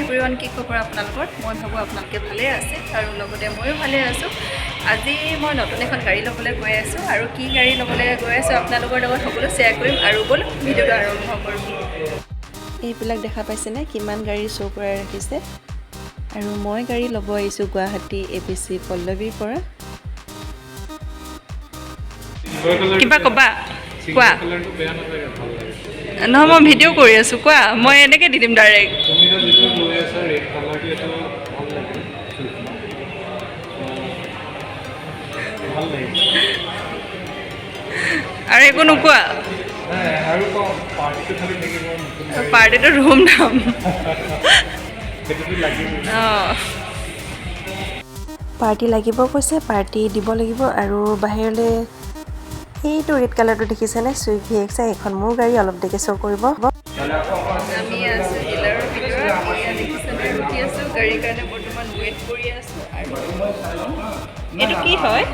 Everyone, কি খবৰ আপোনালোকৰ? মই ভাবোঁ আপোনালোকে ভালে আছে আৰু লগতে ময়ো ভালে আছোঁ। আজি মই নতুন এখন গাড়ী ল'বলৈ গৈ আছোঁ আৰু কি গাড়ী ল'বলৈ গৈ আছোঁ আপোনালোকৰ লগত সকলো শ্বেয়াৰ কৰিম আৰু ব'লক ভিডিঅ'টো আৰম্ভ কৰোঁ। এইবিলাক দেখা পাইছেনে কিমান গাড়ী শ্ব' কৰাই ৰাখিছে। আৰু মই গাড়ী ল'ব আহিছোঁ গুৱাহাটী ABC পল্লৱীৰ পৰা। কিবা ক'বা? কোৱা। নহয়, মই ভিডিঅ' কৰি আছোঁ, কোৱা। মই এনেকৈ দি দিম ডাইৰেক্ট। আৰু একো নোকোৱা? পাৰ্টিটো ৰুম দাম। অঁ, পাৰ্টি লাগিব কৈছে, পাৰ্টি দিব লাগিব। আৰু বাহিৰলৈ এইটো ৰেড কালাৰটো দেখিছেনে, চুইফ্ট VX এইখন মোৰ গাড়ী, অলপ দেৰিকৈ শ্ব' কৰিব। আমি আছোঁ ডিলাৰৰ ভিতৰত, এয়া দেখিছেনে ৰখি আছোঁ গাড়ীৰ কাৰণে, বৰ্তমান ৱেইট কৰি আছোঁ। আৰু এইটো কি হয়?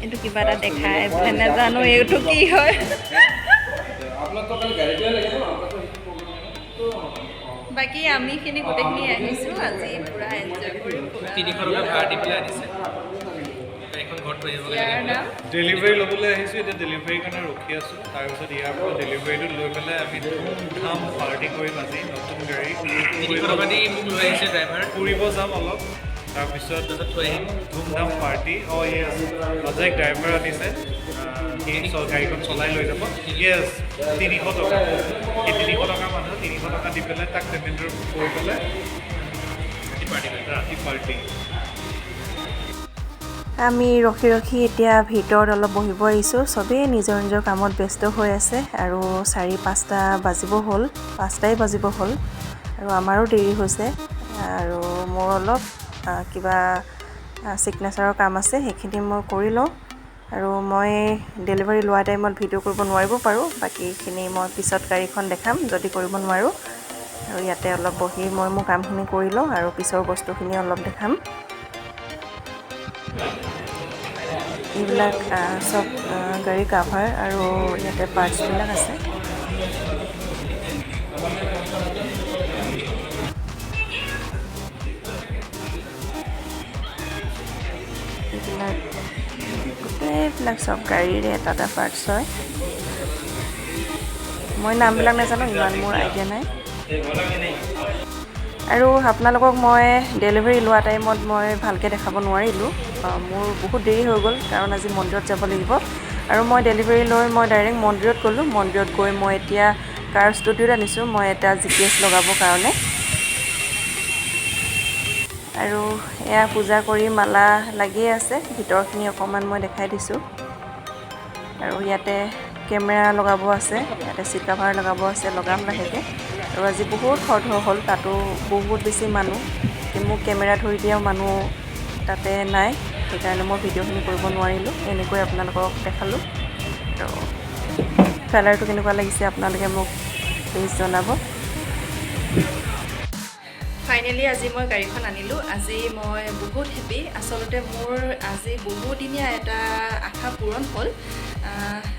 এইটো কিবা এটা দেখাই বোলে, নাজানো এইটো কি হয়। বাকী আমিখিনি গোটেইখিনি আহিছোঁ আজি পূৰা এনজয় কৰিম। 300 টকা ভাড়া দি পেলাই আনিছে। এখন ঘৰত থৈ আহিব ইয়াৰ নাম ডেলিভাৰী ল'বলৈ আহিছোঁ, এতিয়া ডেলিভাৰীৰ কাৰণে ৰখি আছোঁ। তাৰপিছত ইয়াৰ পৰা ডেলিভাৰীটো লৈ পেলাই আমি ধুমধাম পাৰ্টি কৰিম আজি। নতুন গাড়ী 300 টকা দি মোক লৈ আহিছে ড্ৰাইভাৰ, ফুৰিব যাম অলপ, তাৰপিছত থৈ আহিম। ধুমধাম পাৰ্টি। অঁ য়েছ, অজয় ড্ৰাইভাৰ আনিছে, সি গাড়ীখন চলাই লৈ যাব। য়েছ, 300 টকা। সেই 300 টকা মানুহ 300 টকা দি পেলাই তাক পে'মেণ্ট কৰি পেলাই ৰাতি পাৰ্টি। আমি ৰখি ৰখি এতিয়া ভিতৰত অলপ বহিব আহিছোঁ। চবেই নিজৰ নিজৰ কামত ব্যস্ত হৈ আছে আৰু 4-5টা বাজিব হ'ল, 5টাই বাজিব হ'ল আৰু আমাৰো দেৰি হৈছে। আৰু মোৰ অলপ কিবা ছিগনেচাৰৰ কাম আছে, সেইখিনি মই কৰি লওঁ। আৰু মই ডেলিভাৰী লোৱা টাইমত ভিডিঅ' কৰিব নোৱাৰিব পাৰোঁ, বাকীখিনি মই পিছত গাড়ীখন দেখাম যদি কৰিব নোৱাৰোঁ। আৰু ইয়াতে অলপ বহি মই মোৰ কামখিনি কৰি লওঁ আৰু পিছৰ বস্তুখিনি অলপ দেখাম। এইবিলাক চব গাড়ী কাভাৰ আৰু ইয়াতে পাৰ্টছবিলাক আছে। এইবিলাক গোটেইবিলাক চব গাড়ীৰে এটা এটা পাৰ্টছ হয়। মই নামবিলাক নাজানো, ইমান মোৰ আইডিয়া নাই। আৰু আপোনালোকক মই ডেলিভাৰী লোৱা টাইমত মই ভালকৈ দেখাব নোৱাৰিলোঁ, মোৰ বহুত দেৰি হৈ গ'ল কাৰণ আজি মন্দিৰত যাব লাগিব। আৰু মই ডেলিভাৰী লৈ মই ডাইৰেক্ট মন্দিৰত গ'লোঁ। মন্দিৰত গৈ মই এতিয়া কাৰ ষ্টুডিঅ'ত আনিছোঁ মই এটা GPS লগাবৰ কাৰণে। আৰু এয়া পূজা কৰি মালা লাগিয়ে আছে, ভিতৰখিনি অকণমান মই দেখাই দিছোঁ। আৰু ইয়াতে কেমেৰা লগাব আছে, ইয়াতে চিট কাভাৰ লগাব আছে, লগাম লাহেকৈ। আৰু আজি বহুত খৰধৰ হ'ল, তাতো বহুত বেছি মানুহ, মোক কেমেৰা ধৰি দিয়াও মানুহ তাতে নাই, সেইকাৰণে মই ভিডিঅ'খিনি কৰিব নোৱাৰিলোঁ। এনেকৈ আপোনালোকক দেখালোঁ। আৰু কালাৰটো কেনেকুৱা লাগিছে আপোনালোকে মোক প্লিজ জনাব। ফাইনেলি আজি মই গাড়ীখন আনিলোঁ। আজি মই বহুত হেপী। আচলতে মোৰ আজি বহুদিনীয়া এটা আশা পূৰণ হ'ল।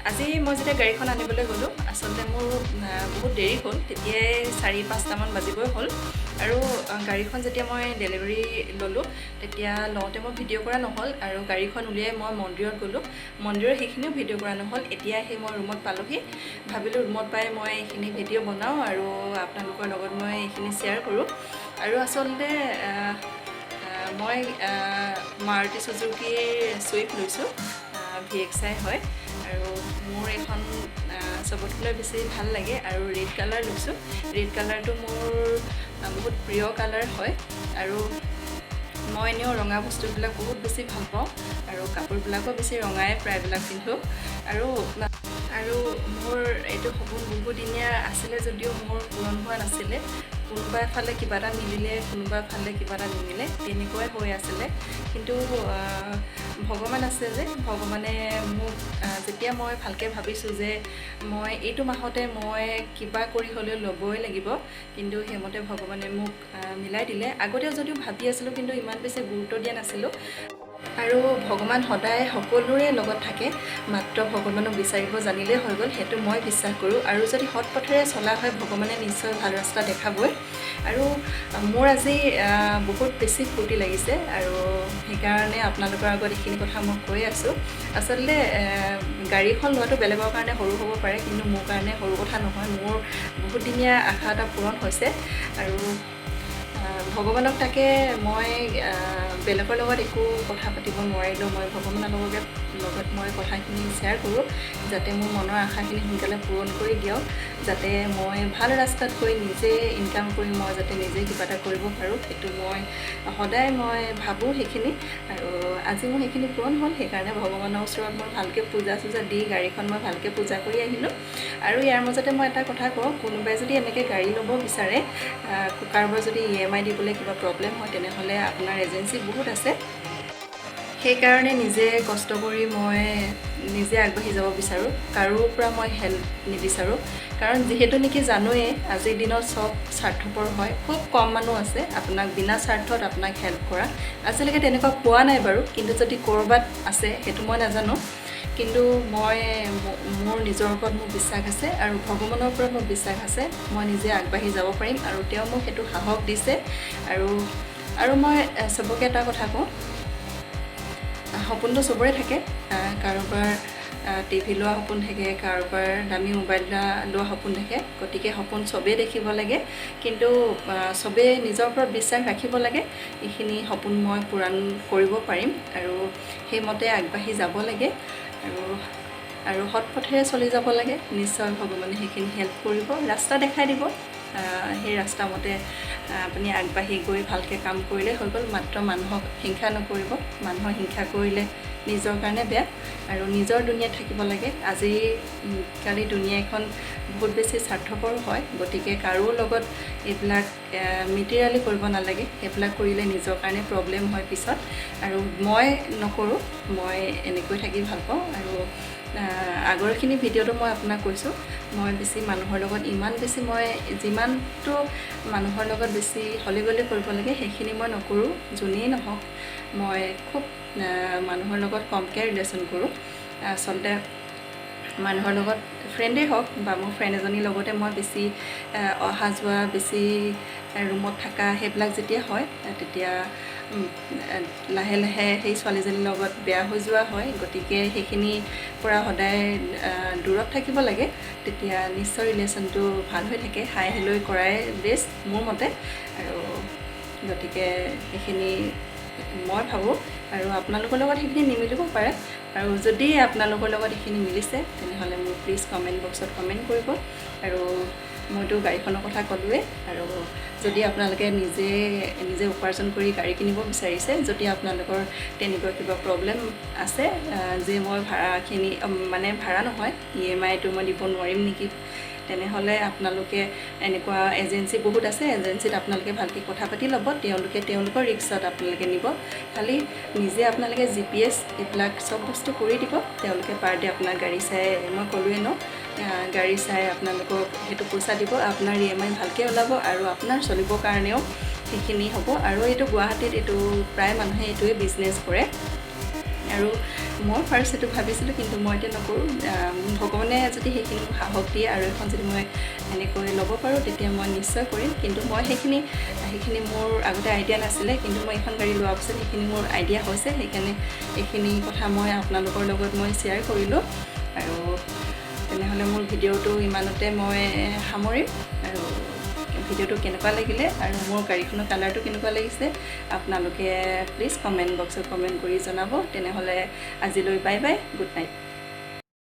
আজি মই যেতিয়া গাড়ীখন আনিবলৈ গ'লোঁ, আচলতে মোৰ বহুত দেৰি হ'ল, তেতিয়াই 4-5টামান বাজিবই হ'ল। আৰু গাড়ীখন যেতিয়া মই ডেলিভাৰী ল'লোঁ, তেতিয়া লওঁতে মই ভিডিঅ' কৰা নহ'ল। আৰু গাড়ীখন উলিয়াই মই মন্দিৰত গ'লোঁ, মন্দিৰৰ সেইখিনিও ভিডিঅ' কৰা নহ'ল। এতিয়া আহি মই ৰুমত পালোঁহি, ভাবিলোঁ ৰুমত পাই মই এইখিনি ভিডিঅ' বনাওঁ আৰু আপোনালোকৰ লগত মই এইখিনি শ্বেয়াৰ কৰোঁ। আৰু আচলতে মই মাৰুতি চুজুকীৰ চুইফ্ট লৈছোঁ, VXI হয়। আৰু মোৰ এইখন চবতকৈ বেছি ভাল লাগে। আৰু ৰেড কালাৰ লৈছোঁ, ৰেড কালাৰটো মোৰ বহুত প্ৰিয় কালাৰ হয়। আৰু মই এনেও ৰঙা বস্তুবিলাক বহুত বেছি ভাল পাওঁ আৰু কাপোৰবিলাকো বেছি ৰঙাই প্ৰায়বিলাক পিন্ধোঁ। আৰু মোৰ এইটো সপোন বহুদিনীয়া আছিলে যদিও মোৰ পূৰণ হোৱা নাছিলে। কোনোবা এফালে কিবা এটা মিলিলে, কোনোবা এফালে কিবা এটা নিমিলে, তেনেকুৱাই হৈ আছিলে। কিন্তু ভগৱান আছে যে, ভগৱানে মোক যেতিয়া মই ভালকৈ ভাবিছোঁ যে মই এইটো মাহতে মই কিবা কৰি হ'লেও ল'বই লাগিব, কিন্তু সেইমতে ভগৱানে মোক মিলাই দিলে। আগতেও যদিও ভাবি আছিলোঁ, কিন্তু ইমান বেছি গুৰুত্ব দিয়া নাছিলোঁ। আৰু ভগৱান সদায় সকলোৰে লগত থাকে, মাত্ৰ ভগৱানক বিচাৰিব জানিলেই হৈ গ'ল, সেইটো মই বিশ্বাস কৰোঁ। আৰু যদি সৎ পথেৰে চলা হয় ভগৱানে নিশ্চয় ভাল ৰাস্তা দেখাবই। আৰু মোৰ আজি বহুত বেছি ফূৰ্তি লাগিছে, আৰু সেইকাৰণে আপোনালোকৰ আগত এইখিনি কথা মই কৈ আছোঁ। আচলতে গাড়ীখন লোৱাটো বেলেগৰ কাৰণে সৰু হ'ব পাৰে, কিন্তু মোৰ কাৰণে সৰু কথা নহয়। মোৰ বহুত দিনীয়া আশা এটা পূৰণ হৈছে, আৰু ভগৱানক তাকে মই বেলেগৰ লগত একো কথা পাতিব নোৱাৰিলেও মই ভগৱানৰ লগত মই কথাখিনি শ্বেয়াৰ কৰোঁ, যাতে মোৰ মনৰ আশাখিনি সোনকালে পূৰণ কৰি দিয়ক, যাতে মই ভাল ৰাস্তাত গৈ নিজে ইনকাম কৰি মই যাতে নিজে কিবা এটা কৰিব পাৰোঁ, সেইটো মই সদায় মই ভাবোঁ সেইখিনি। আৰু আজি মোৰ সেইখিনি পূৰণ হ'ল, সেইকাৰণে ভগৱানৰ ওচৰত মই ভালকৈ পূজা চূজা দি গাড়ীখন মই ভালকৈ পূজা কৰি আহিলোঁ। আৰু ইয়াৰ মাজতে মই এটা কথা কওঁ, কোনোবাই যদি এনেকৈ গাড়ী ল'ব বিচাৰে, কাৰোবাৰ যদি EMI দিবলৈ কিবা প্ৰব্লেম হয়, তেনেহ'লে আপোনাৰ এজেঞ্চি বহুত আছে। সেইকাৰণে নিজে কষ্ট কৰি মই নিজে আগবাঢ়ি যাব বিচাৰোঁ, কাৰোৰ পৰা মই হেল্প নিবিচাৰোঁ। কাৰণ যিহেতু নেকি জানোৱেই আজিৰ দিনত চব স্বাৰ্থপৰ হয়, খুব কম মানুহ আছে আপোনাক বিনা স্বাৰ্থত আপোনাক হেল্প কৰা। আজিলৈকে তেনেকুৱা পোৱা নাই বাৰু, কিন্তু যদি ক'ৰবাত আছে সেইটো মই নাজানো। কিন্তু মোৰ নিজৰ ওপৰত মোৰ বিশ্বাস আছে, আৰু ভগৱানৰ ওপৰত মোৰ বিশ্বাস আছে, মই নিজে আগবাঢ়ি যাব পাৰিম, আৰু তেওঁ মোক সেইটো সাহস দিছে। আৰু মই চবকে এটা কথা কওঁ, সপোনটো চবৰে থাকে। কাৰোবাৰ টিভি লোৱা সপোন থাকে, কাৰোবাৰ দামী মোবাইল লোৱা সপোন থাকে। গতিকে সপোন চবেই দেখিব লাগে, কিন্তু চবেই নিজৰ ওপৰত বিশ্বাস ৰাখিব লাগে, এইখিনি সপোন মই পূৰণ কৰিব পাৰিম, আৰু সেইমতে আগবাঢ়ি যাব লাগে, আৰু সৎ পথেৰে চলি যাব লাগে। নিশ্চয় ভগৱানে সেইখিনি হেল্প কৰিব, ৰাস্তা দেখাই দিব। সেই ৰাস্তামতে আপুনি আগবাঢ়ি গৈ ভালকৈ কাম কৰিলে হৈ গ'ল। মাত্ৰ মানুহক হিংসা নকৰিব, মানুহক হিংসা কৰিলে নিজৰ কাৰণে বেয়া, আৰু নিজৰ দুনিয়াত থাকিব লাগে। আজিকালি দুনিয়াখন বহুত বেছি স্বাৰ্থপৰ হয়, গতিকে কাৰো লগত এইবিলাক মিতিৰালি কৰিব নালাগে। সেইবিলাক কৰিলে নিজৰ কাৰণে প্ৰব্লেম হয় পিছত, আৰু মই নকৰোঁ, মই এনেকৈ থাকি ভাল পাওঁ। আৰু আগৰখিনি ভিডিঅ'টো মই আপোনাক কৈছোঁ, মই বেছি মানুহৰ লগত ইমান বেছি মই যিমানটো মানুহৰ লগত বেছি হলি গলি কৰিব লাগে সেইখিনি মই নকৰোঁ। যোনেই নহওক মই খুব মানুহৰ লগত কমকৈ ৰিলেশ্যন কৰোঁ। আচলতে মানুহৰ লগত ফ্ৰেণ্ডেই হওক বা মোৰ ফ্ৰেণ্ড এজনীৰ লগতে মই বেছি অহা যোৱা, বেছি ৰুমত থকা, সেইবিলাক যেতিয়া হয় তেতিয়া লাহে লাহে সেই ছোৱালীজনীৰ লগত বেয়া হৈ যোৱা হয়। গতিকে সেইখিনিৰ পৰা সদায় দূৰত থাকিব লাগে, তেতিয়া নিশ্চয় ৰিলেশ্যনটো ভাল হৈ থাকে। হাই হেল্ল' কৰাই বেষ্ট মোৰ মতে, আৰু গতিকে সেইখিনি মই ভাবোঁ। আৰু আপোনালোকৰ লগত সেইখিনি নিমিলিব পাৰে, আৰু যদি আপোনালোকৰ লগত এইখিনি মিলিছে তেনেহ'লে মোক প্লিজ কমেণ্ট বক্সত কমেণ্ট কৰিব। আৰু মইতো গাড়ীখনৰ কথা ক'লোৱেই, আৰু যদি আপোনালোকে নিজে উপাৰ্জন কৰি গাড়ী কিনিব বিচাৰিছে, যদি আপোনালোকৰ তেনেকুৱা কিবা প্ৰব্লেম আছে যে মই ভাড়াখিনি মানে ভাড়া নহয় EMIটো মই দিব নোৱাৰিম নেকি, তেনেহ'লে আপোনালোকে এনেকুৱা এজেঞ্চি বহুত আছে, এজেঞ্চিত আপোনালোকে ভালকৈ কথা পাতি ল'ব। তেওঁলোকৰ ৰিক্সত আপোনালোকে নিব, খালি নিজে আপোনালোকে GPS এইবিলাক চব বস্তু কৰি দিব। তেওঁলোকে পাৰ ডে আপোনাৰ গাড়ী চাই, মই ক'লোৱে ন, গাড়ী চাই আপোনালোকক সেইটো পইচা দিব, আপোনাৰ EMI ভালকৈ ওলাব, আৰু আপোনাৰ চলিবৰ কাৰণেও সেইখিনি হ'ব। আৰু এইটো গুৱাহাটীত এইটো প্ৰায় মানুহে এইটোৱে বিজনেছ কৰে, আৰু মই ফাৰ্ষ্ট সেইটো ভাবিছিলোঁ, কিন্তু মই এতিয়া নকৰোঁ। ভগৱানে যদি সেইখিনি সাহস দিয়ে আৰু এখন যদি মই এনেকৈ ল'ব পাৰোঁ তেতিয়া মই নিশ্চয় কৰিম। কিন্তু মই সেইখিনি মোৰ আগতে আইডিয়া নাছিলে, কিন্তু মই এখন গাড়ী লোৱাৰ পিছত সেইখিনি মোৰ আইডিয়া হৈছে। সেইকাৰণে এইখিনি কথা মই আপোনালোকৰ লগত মই শ্বেয়াৰ কৰিলোঁ। আৰু তেনেহ'লে মোৰ ভিডিঅ'টো ইমানতে মই সামৰিম। আৰু ভিডিঅ'টো কেনেকুৱা লাগিলে আৰু মোৰ গাড়ীখনৰ কালাৰটো কেনেকুৱা লাগিছে আপোনালোকে প্লিজ কমেণ্ট বক্সত কমেণ্ট কৰি জনাব। তেনেহ'লে আজিলৈ বাই বাই, গুড নাইট।